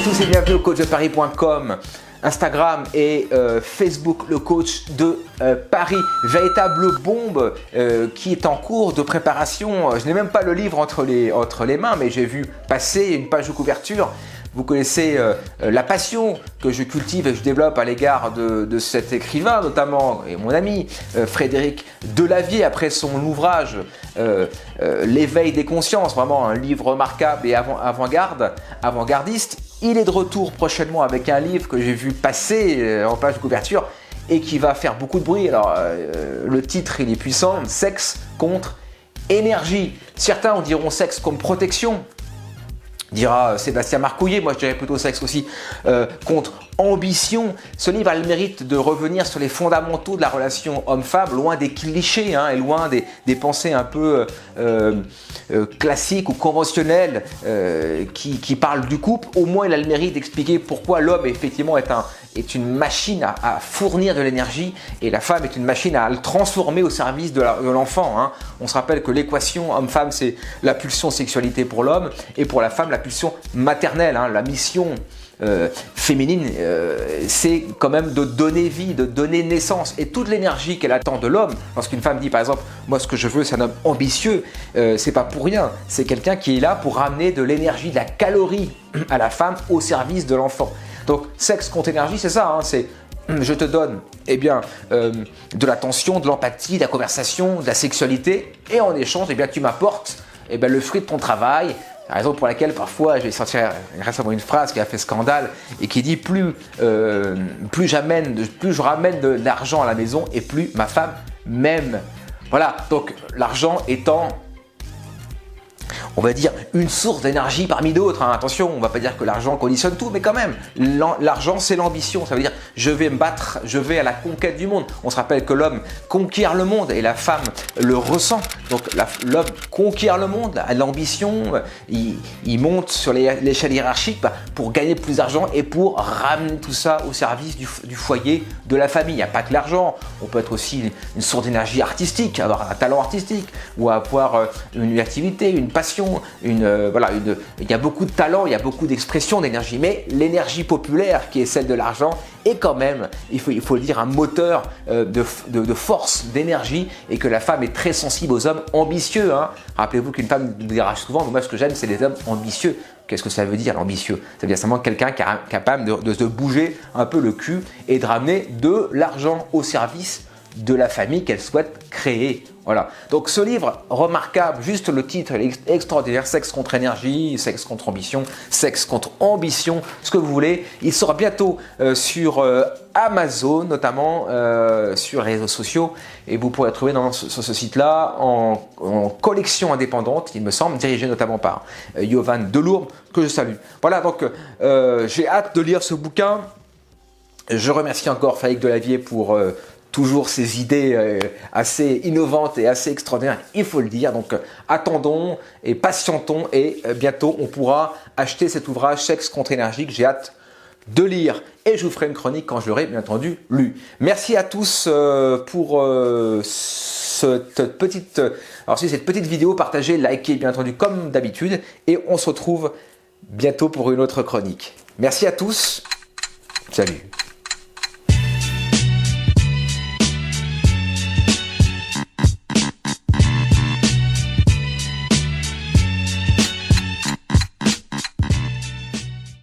tous et bienvenue au coachdeparis.com, Instagram et Facebook, le coach de Paris. Véritable bombe qui est en cours de préparation. Je n'ai même pas le livre entre les mains, mais j'ai vu passer une page de couverture. Vous connaissez la passion que je cultive et que je développe à l'égard de cet écrivain, notamment, et mon ami Frédéric Delavier, après son ouvrage L'éveil des consciences, vraiment un livre remarquable et avant-gardiste. Il est de retour prochainement avec un livre que j'ai vu passer en page de couverture et qui va faire beaucoup de bruit. Alors, le titre, il est puissant, Sexe contre énergie. Certains diront sexe comme protection. Dira Sébastien Marcouillet, moi je dirais plutôt sexe aussi, contre ambition. Ce livre a le mérite de revenir sur les fondamentaux de la relation homme-femme, loin des clichés et loin des pensées un peu classiques ou conventionnelles qui parlent du couple. Au moins il a le mérite d'expliquer pourquoi l'homme effectivement est une machine à fournir de l'énergie et la femme est une machine à le transformer au service de l'enfant. On se rappelle que l'équation homme-femme, c'est la pulsion sexualité pour l'homme et pour la femme la pulsion maternelle. La mission féminine, c'est quand même de donner vie, de donner naissance, et toute l'énergie qu'elle attend de l'homme. Lorsqu'une femme dit par exemple moi ce que je veux c'est un homme ambitieux, c'est pas pour rien, c'est quelqu'un qui est là pour ramener de l'énergie, de la calorie à la femme au service de l'enfant. Donc sexe contre énergie, c'est ça, c'est je te donne de l'attention, de l'empathie, de la conversation, de la sexualité, et en échange tu m'apportes le fruit de ton travail. La raison pour laquelle parfois j'ai senti récemment une phrase qui a fait scandale et qui dit plus je ramène de l'argent à la maison et plus ma femme m'aime. Voilà, donc l'argent étant, on va dire, une source d'énergie parmi d'autres. Attention, on ne va pas dire que l'argent conditionne tout, mais quand même, l'argent c'est l'ambition. Ça veut dire je vais me battre, je vais à la conquête du monde. On se rappelle que l'homme conquiert le monde et la femme le ressent. Donc l'homme conquiert le monde, a l'ambition, il monte sur l'échelle hiérarchique pour gagner plus d'argent et pour ramener tout ça au service du foyer, de la famille. Il n'y a pas que l'argent, on peut être aussi une source d'énergie artistique, avoir un talent artistique ou avoir une activité, une passion, il y a beaucoup de talent, il y a beaucoup d'expression d'énergie, mais l'énergie populaire qui est celle de l'argent est quand même, il faut le dire, un moteur de force, d'énergie, et que la femme est très sensible aux hommes ambitieux. Rappelez-vous qu'une femme nous dira souvent, moi ce que j'aime c'est les hommes ambitieux. Qu'est-ce que ça veut dire l'ambitieux? Ça veut dire simplement quelqu'un qui est capable de se bouger un peu le cul et de ramener de l'argent au service de la famille qu'elle souhaite créer. Voilà. Donc ce livre remarquable, juste le titre, il est extraordinaire, sexe contre énergie, sexe contre ambition, sexe contre ambition, ce que vous voulez. Il sera bientôt sur Amazon, notamment sur les réseaux sociaux, et vous pourrez le trouver sur ce site-là en collection indépendante, il me semble, dirigée notamment par Yovan Delourme, que je salue. Voilà, donc j'ai hâte de lire ce bouquin. Je remercie encore Frédéric Delavier pour toujours ces idées assez innovantes et assez extraordinaires, il faut le dire. Donc attendons et patientons, et bientôt on pourra acheter cet ouvrage Sexe contre énergie que j'ai hâte de lire, et je vous ferai une chronique quand je l'aurai bien entendu lu. Merci à tous pour cette petite vidéo, partagez, likez bien entendu comme d'habitude, et on se retrouve bientôt pour une autre chronique. Merci à tous, salut.